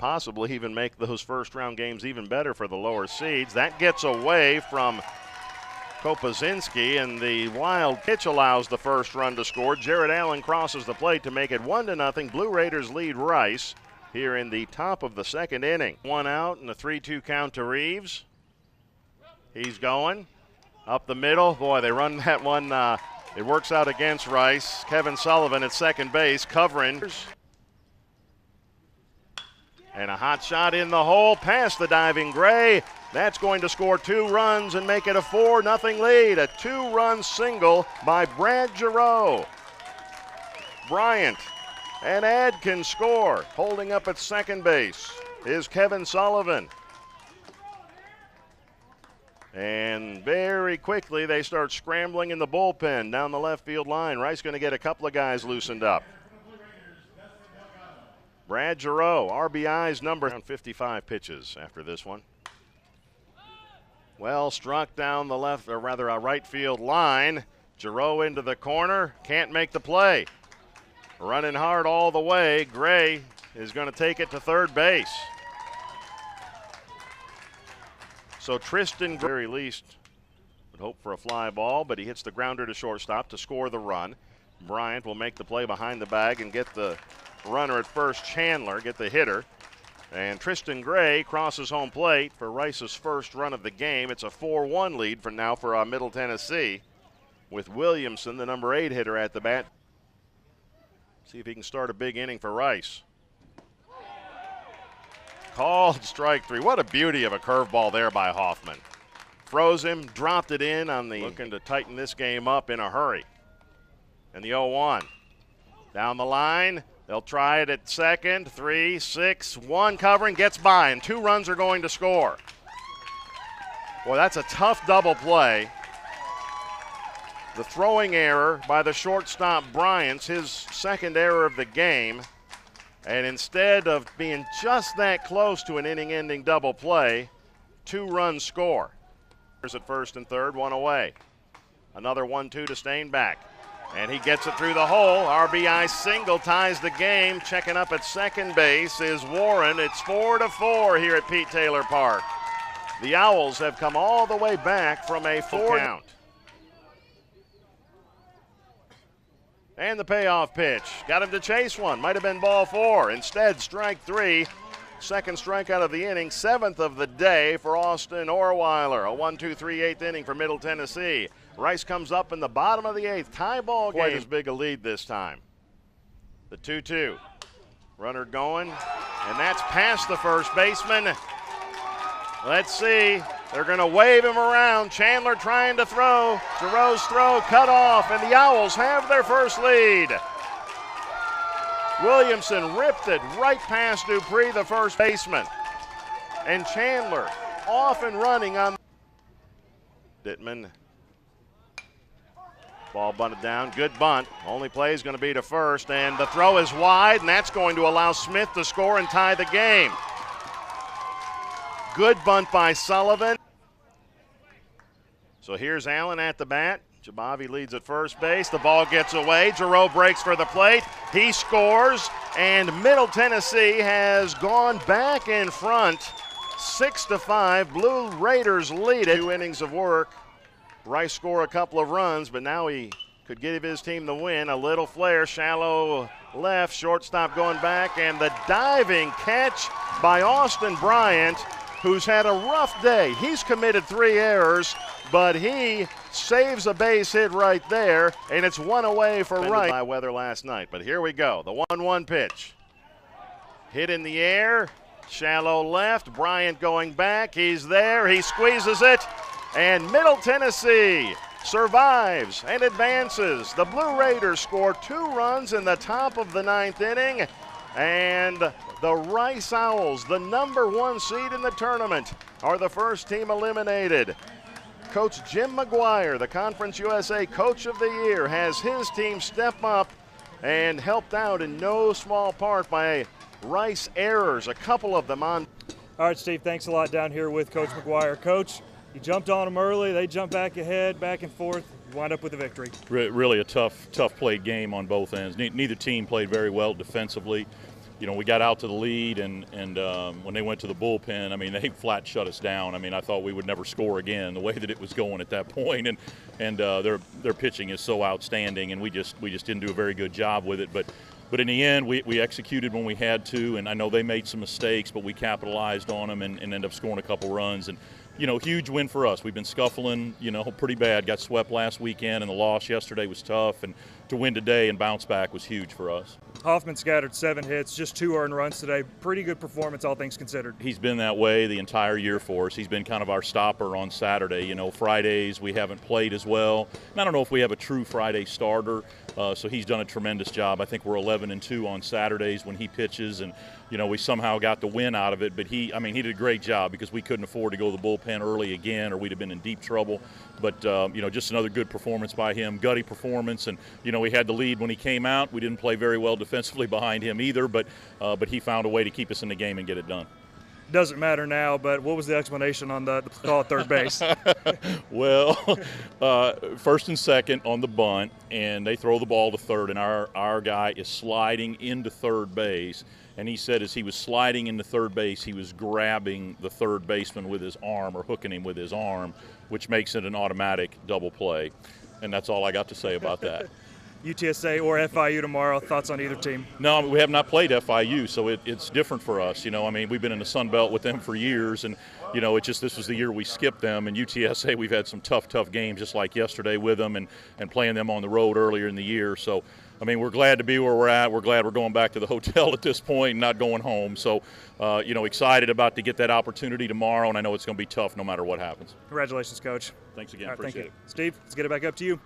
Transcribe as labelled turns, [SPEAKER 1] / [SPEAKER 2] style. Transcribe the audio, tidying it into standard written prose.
[SPEAKER 1] possibly even make those first-round games even better for the lower seeds. That gets away from Kopazinski, and the wild pitch allows the first run to score. Jared Allen crosses the plate to make it 1-0. Blue Raiders lead Rice here in the top of the second inning. One out and a 3-2 count to Reeves. He's going up the middle. Boy, they run that one. It works out against Rice. Kevin Sullivan at second base covering. And a hot shot in the hole past the diving Gray. That's going to score 2 runs and make it a 4-0 lead. A 2-run single by Brad Giroux. Bryant and Adkins score. Holding up at second base is Kevin Sullivan. And very quickly they start scrambling in the bullpen down the left field line. Rice going to get a couple of guys loosened up. Brad Giroux, RBI's number on 55 pitches after this one. Well struck down the left, or rather a right field line. Giroux into the corner, can't make the play. Running hard all the way, Gray is going to take it to third base. So Tristan, very least, would hope for a fly ball, but he hits the grounder to shortstop to score the run. Bryant will make the play behind the bag and get the runner at first, Chandler, get the hitter. And Tristan Gray crosses home plate for Rice's first run of the game. It's a 4-1 lead for now for Middle Tennessee, with Williamson, the number 8 hitter, at the bat. See if he can start a big inning for Rice. Called strike 3. What a beauty of a curveball there by Hoffman. Froze him, dropped it in on the looking to tighten this game up in a hurry. And the 0-1. Down the line, they'll try it at second. 3, 6, 1 covering, gets by, and 2 runs are going to score. Boy, that's a tough double play. The throwing error by the shortstop Bryant's, his second error of the game. And instead of being just that close to an inning-ending double play, 2-run score. Here's at first and third, 1 away. Another 1-2 to Stainback. And he gets it through the hole. RBI single ties the game. Checking up at second base is Warren. It's 4-4 here at Pete Taylor Park. The Owls have come all the way back from a 4 count. And the payoff pitch. Got him to chase one. Might have been ball 4. Instead, strike 3. Second strikeout of the inning. 7th of the day for Austin Orweiler. A 1-2-3 8th inning for Middle Tennessee. Rice comes up in the bottom of the 8th. Tie ball game. Quite as big a lead this time. The 2-2. Runner going. And that's past the first baseman. Let's see. They're going to wave him around. Chandler trying to throw. Giroux's throw cut off, and the Owls have their first lead. Williamson ripped it right past Dupree, the first baseman. And Chandler off and running on Dittman. Ball bunted down. Good bunt. Only play is going to be to first, and the throw is wide, and that's going to allow Smith to score and tie the game. Good bunt by Sullivan. So here's Allen at the bat. Jabavi leads at first base. The ball gets away. Giroux breaks for the plate. He scores, and Middle Tennessee has gone back in front. 6-5. Blue Raiders lead it. 2 innings of work. Rice score a couple of runs, but now he could give his team the win. A little flare, shallow left, shortstop going back, and the diving catch by Austin Bryant, who's had a rough day. He's committed 3 errors, but he saves a base hit right there, and it's 1 away for Rice. By weather last night, but here we go. The 1-1 pitch. Hit in the air, shallow left. Bryant going back. He's there. He squeezes it, and Middle Tennessee survives and advances. The Blue Raiders score 2 runs in the top of the 9th inning, and the Rice Owls, the number 1 seed in the tournament, are the first team eliminated. Coach Jim McGuire, the Conference USA Coach of the Year, has his team step up and helped out in no small part by Rice errors, a couple of them on.
[SPEAKER 2] All right, Steve, thanks a lot down here with Coach McGuire. Coach, you jumped on them early. They jumped back ahead, back and forth. You wind up with a victory.
[SPEAKER 3] Really a tough played game on both ends. Neither team played very well defensively. we got out to the lead, and when they went to the bullpen, I mean, they flat shut us down. I mean, I thought we would never score again the way that it was going at that point, and their pitching is so outstanding, and we just didn't do a very good job with it. But in the end, we executed when we had to, and I know they made some mistakes, but we capitalized on them and ended up scoring a couple runs. And huge win for us. We've been scuffling, pretty bad. Got swept last weekend, and the loss yesterday was tough. And to win today and bounce back was huge for us.
[SPEAKER 2] Hoffman scattered 7 hits, just 2 earned runs today. Pretty good performance, all things considered.
[SPEAKER 3] He's been that way the entire year for us. He's been kind of our stopper on Saturday. Fridays we haven't played as well. And I don't know if we have a true Friday starter, so he's done a tremendous job. I think we're 11-2 on Saturdays when he pitches, and we somehow got the win out of it. But he did a great job because we couldn't afford to go to the bullpen early again, or we'd have been in deep trouble. But just another good performance by him, gutty performance, and we had the lead when he came out. We didn't play very well defensively behind him either, but he found a way to keep us in the game and get it done.
[SPEAKER 2] Doesn't matter now, but what was the explanation on the call at third base?
[SPEAKER 3] Well, first and second on the bunt, and they throw the ball to third, and our guy is sliding into third base. And he said as he was sliding into third base, he was grabbing the third baseman with his arm or hooking him with his arm, which makes it an automatic double play. And that's all I got to say about that.
[SPEAKER 2] UTSA or FIU tomorrow, thoughts on either team?
[SPEAKER 3] No, we have not played FIU, so it's different for us. We've been in the Sun Belt with them for years, and this was the year we skipped them. And UTSA, we've had some tough games, just like yesterday with them, and playing them on the road earlier in the year. So, we're glad to be where we're at. We're glad we're going back to the hotel at this point and not going home. So, excited about to get that opportunity tomorrow, and I know it's going to be tough no matter what happens.
[SPEAKER 2] Congratulations, Coach.
[SPEAKER 3] Thanks again.
[SPEAKER 2] Right,
[SPEAKER 3] appreciate
[SPEAKER 2] thank you.
[SPEAKER 3] it.
[SPEAKER 2] Steve, let's get it back up to you.